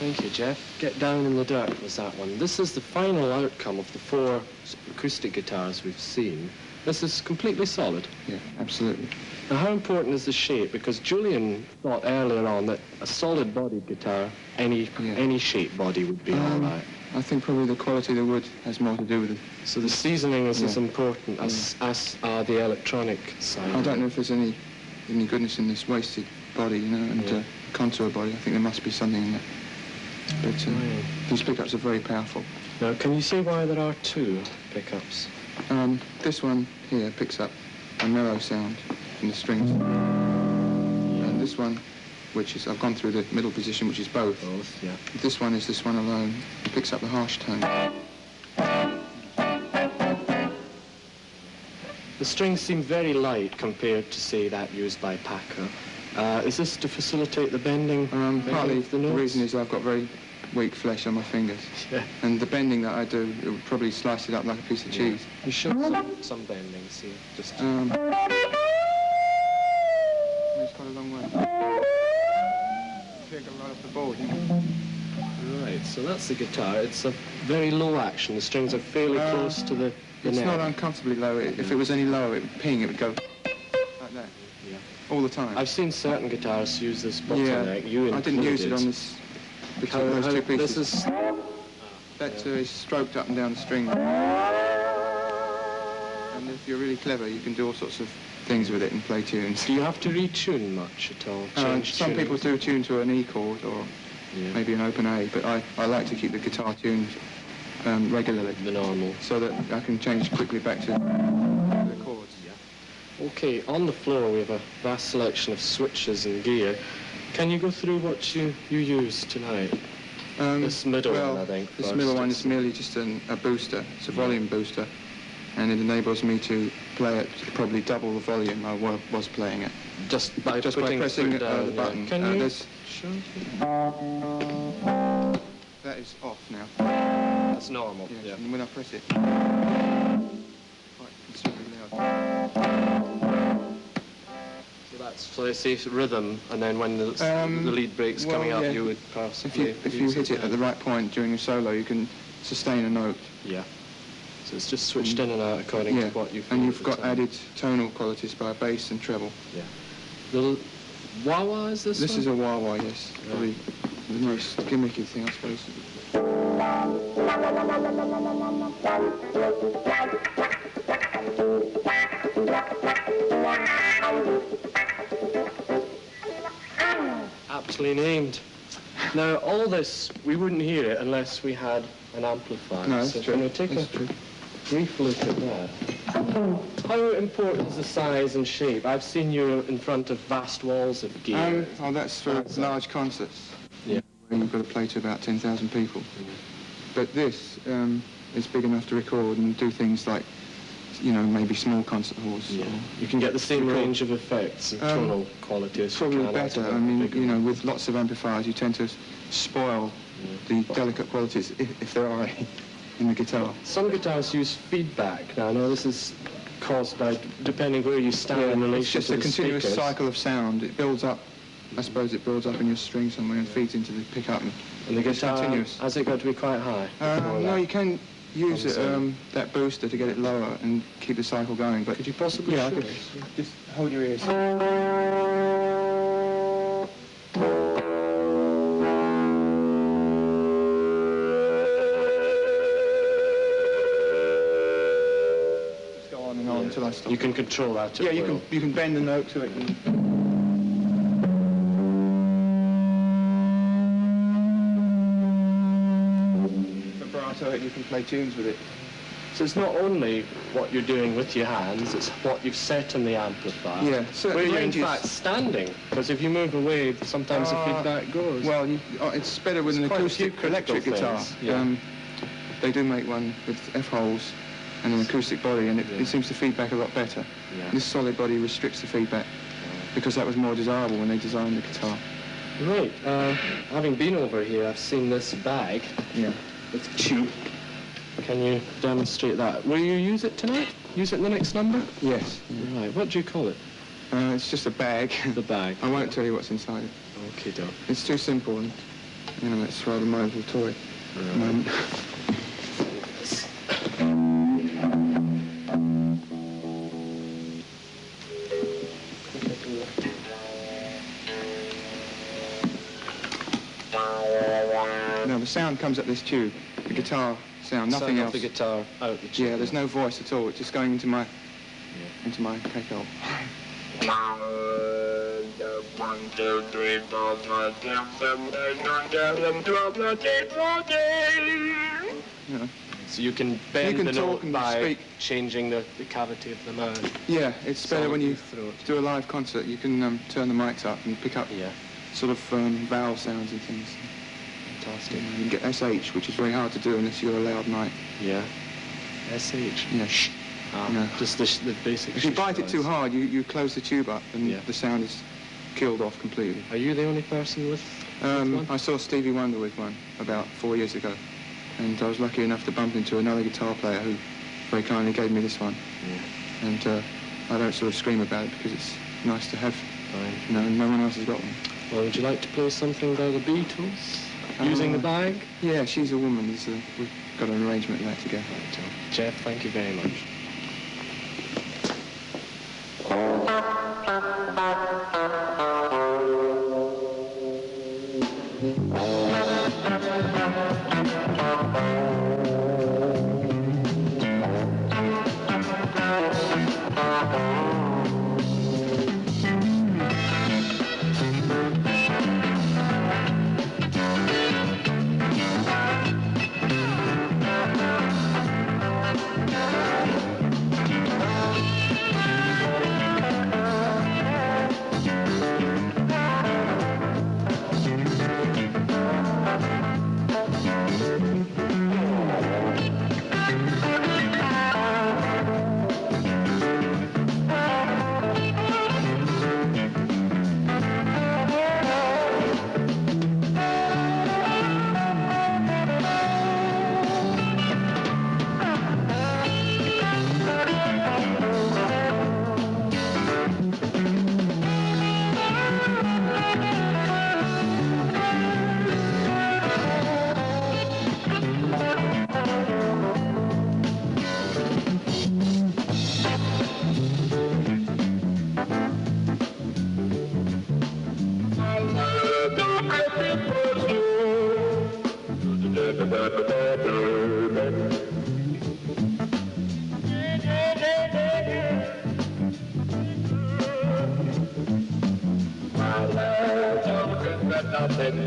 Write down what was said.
Thank you, Jeff. Get Down in the Dirt was that one. This is the final outcome of the 4 acoustic guitars we've seen. This is completely solid. Yeah, absolutely. Now, how important is the shape? Because Julian thought earlier on that a solid-bodied guitar, any shape body would be all right. I think probably the quality of the wood has more to do with it. So the seasoning is as important as are the electronic side. I don't know if there's any goodness in this wasted body, you know, and contour body. I think there must be something in that. But these pickups are very powerful. Now, can you see why there are 2 pickups? This one here picks up a mellow sound in the strings. And this one, which is, I've gone through the middle position, which is both. Both, yeah. This one is this one alone. It picks up the harsh tone. The strings seem very light compared to, say, that used by Packer. Is this to facilitate the bending? Partly the reason is I've got very weak flesh on my fingers. Yeah. And the bending that I do, it would probably slice it up like a piece of cheese. You should some bending, see? Just... It's quite a long way. Take a lot off the board, you know? Right, so that's the guitar. It's a very low action. The strings are fairly close to the It's neck. not uncomfortably low. If it was any lower, it would ping, it would go like that. Yeah. All the time. I've seen certain guitarists use this bottleneck. You I didn't use it on this. Between those 2 pieces. This is... That is stroked up and down the string. And if you're really clever, you can do all sorts of things with it and play tunes. Do you have to retune much at all? Some people do tune to an E chord or maybe an open A, but I like to keep the guitar tuned regularly. The normal. So that I can change quickly back to the chords. Yeah. Okay, on the floor we have a vast selection of switches and gear. Can you go through what you use tonight? This middle one, I think. This middle one is merely just a booster. It's a volume booster, and it enables me to play at probably double the volume I was playing at. Just by pressing the button. Can you? Sure. That is off now. That's normal. Yes, yeah. And when I press it, quite considerably loud. So they say rhythm, and then when the lead break's coming up, you would pass. If you hit it at the right point during your solo, you can sustain a note. Yeah. So it's just switched in and out according to what you feel. And you've got added tonal qualities by bass and treble. Yeah. The wah-wah is this? This is a wah-wah, yes. Yeah. Probably the most gimmicky thing, I suppose. Aptly named. Now, all this, we wouldn't hear it unless we had an amplifier. No, that's true. Can we take a brief look at that? How important is the size and shape? I've seen you in front of vast walls of gear. That's for large concerts. Yeah. Where you've got to play to about 10,000 people. But this is big enough to record and do things like, you know, maybe small concert halls. Yeah. You can get the same range of effects and tonal quality as probably better. I mean, you know, with lots of amplifiers, you tend to spoil the delicate qualities, if there are any, in the guitar. Some guitars use feedback. Now, I know this is caused by, depending where you stand in relation to the it's just a continuous speakers. cycle of sound. It builds up, I suppose it builds up in your string somewhere and feeds into the pickup. And the guitar, continuous. has it got to be quite high? No, you can use that booster to get it lower and keep the cycle going. But could you possibly show us? Just hold your ears. Just go on and on until I stop. You can control that. Yeah, you can bend the note to it. You can play tunes with it. So it's not only what you're doing with your hands, it's what you've set in the amplifier. Yeah. So where you're in fact standing, because if you move away, sometimes the feedback goes. Well, it's better with an acoustic electric guitar. Yeah. They do make one with F-holes and an acoustic body, and it seems to feedback a lot better. Yeah. This solid body restricts the feedback, because that was more desirable when they designed the guitar. Right. Having been over here, I've seen this bag. Yeah. With tube. Can you demonstrate that? Will you use it tonight? Use it in the next number? Yes. Right. What do you call it? It's just a bag. The bag. I won't tell you what's inside it. Okay, Doc. It's too simple, and it's rather my little toy. Right. No, the sound comes up this tube. The guitar sound, nothing else. The guitar out the tube. Yeah, there's no voice at all. It's just going into my cake-hole. 1, 2, 3, 4, 5, 6, 7, 8, 9, 10, 11, 12, 13, 14. Yeah. So you can bend the talk note and by speak. changing the cavity of the mouth. Yeah, it's better when you throat. do a live concert. You can turn the mics up and pick up sort of vowel sounds and things. Fantastic. You can get SH, which is very hard to do unless you're a loud mic. Yeah. SH. Yeah, shh. Just the basic. If you bite it too hard, you close the tube up and the sound is killed off completely. Are you the only person with one? I saw Stevie Wonder with one about 4 years ago, and I was lucky enough to bump into another guitar player who very kindly gave me this one. Yeah. And I don't sort of scream about it because it's nice to have. Fine. No one else has got one. Well, would you like to play something by the Beatles? Using the bag? Yeah, She's a Woman. We've got an arrangement of that together. Right, Jeff, thank you very much. Nothing,